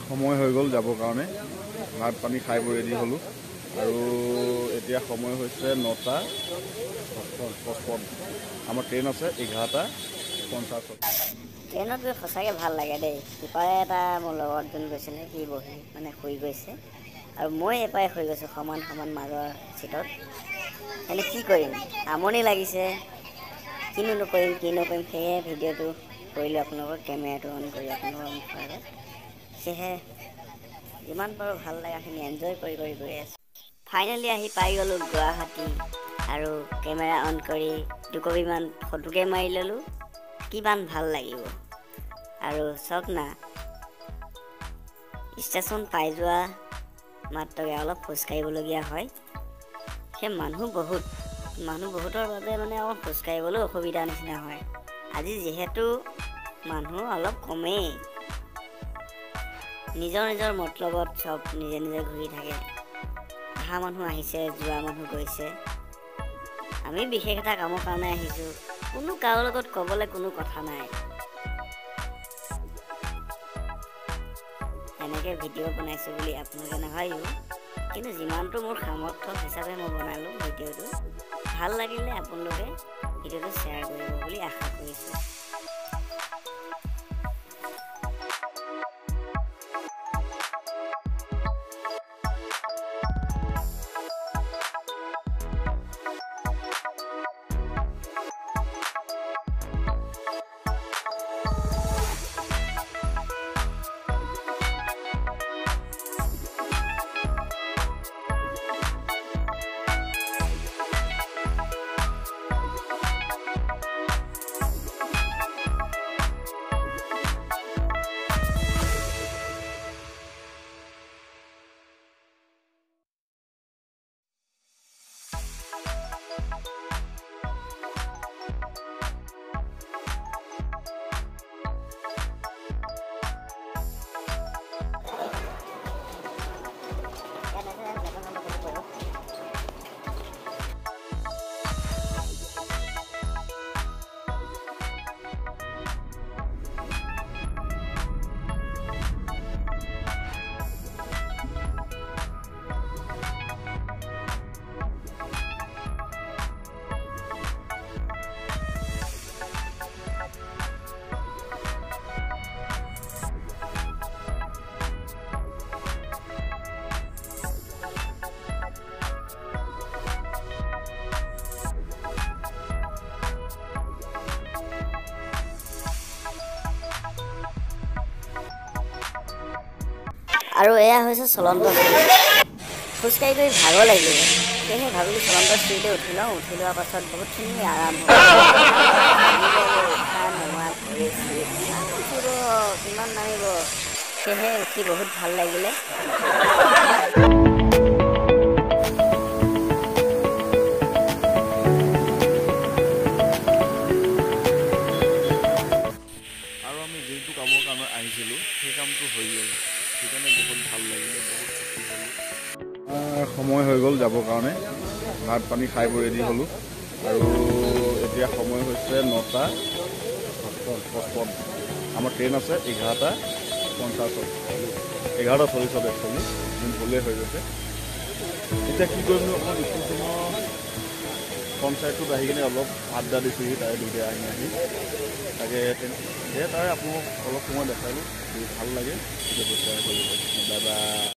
সময় হৈ গ'ল যাবৰ কাৰণে ভাত পানী খাই বৈ ৰেডি হ'লোঁ আৰু এতিয়া সময় হৈছে 9:55। আমাৰ ট্ৰেইন আছে 11:50। ট্ৰেইনত গৈ সঁচাকৈ ভাল লাগে দেই। সিপাৰে এটা মোৰ লগত যোন গৈছিলে সি বহি মানে শুই গৈছে আৰু মই এপাৰে শুই গৈছোঁ সমান মাজৰ চিটত। এনে কি কৰিম, আমনি লাগিছে, কিনো নকৰিম সেয়ে ভিডিঅ'টো কৰিলোঁ আপোনালোকৰ কেমেৰাটো অন কৰি আপোনালোকৰ মুখৰ আগত। সেয়েহে যিমান পাৰোঁ ভাল লগাখিনি এনজয় কৰি গৈ আছোঁ। ফাইনেলি আহি পাই গ'লোঁ গুৱাহাটী আৰু কেমেৰা অন কৰি দুকপিমান ফটোকে মাৰি ল'লোঁ। কিমান ভাল লাগিব আৰু চাওক না, ষ্টেচন পাই যোৱা মাত্ৰকে অলপ খোজকাঢ়িবলগীয়া হয়। সেই মানুহ বহুতৰ বাবে মানে অলপ খোজকাঢ়িবলৈ অসুবিধা নিচিনা হয়। আজি যিহেতু মানুহ অলপ কমেই, নিজৰ মতলবত চব নিজে ঘূৰি থাকে। অহা মানুহ আহিছে, যোৱা মানুহ গৈছে। আমি বিশেষ এটা কামৰ কাৰণে আহিছোঁ, কোনো কাৰো লগত ক'বলৈ কোনো কথা নাই। এনেকৈ ভিডিঅ' বনাইছোঁ বুলি আপোনালোকে নাভাবিব, কিন্তু যিমানটো মোৰ সামৰ্থ্য হিচাপে মই বনালোঁ ভিডিঅ'টো। ভাল লাগিলে আপোনালোকে ভিডিঅ'টো শ্বেয়াৰ কৰিব বুলি আশা কৰিছোঁ। আৰু এয়া হৈছে চলন্ত চিৰি। খোজকাঢ়ি গৈ ভাগৰ লাগিব, সেয়েহে ভাবিলোঁ চলন্ত চিৰিতে উঠি লওঁ। উঠি লোৱাৰ পাছত বহুতখিনি আৰাম হ'ব। উঠা নমা কৰি চিৰিত কিমান উঠিব, কিমান নামিব, সেয়েহে উঠি বহুত ভাল লাগিলে। আৰু আমি যিটো কামৰ কাৰণে আহিছিলোঁ সেই কামটো হৈ গ'ল, সেইকাৰণে বহুত ভাল লাগিলে, বহুত সুখী হ'লোঁ। সময় হৈ গ'ল যাবৰ কাৰণে ভাত পানী খাই বৈ ৰেডি হ'লোঁ আৰু এতিয়া সময় হৈছে 9:55। আমাৰ ট্ৰেইন আছে 11:50। 11:40 একচুৱেলি, ভুলেই হৈ গৈছে। এতিয়া কি কৰিম অকণমান স্কুলখনৰ পঞ্চায়তটোত আহি কিনে অলপ আড্ডা দিছোঁহি, তাৰে দুইটা আহি তাকে সেয়ে তাৰে আপোনাক অলপ সময় দেখালোঁ। ভাল লাগে, বাই বাই।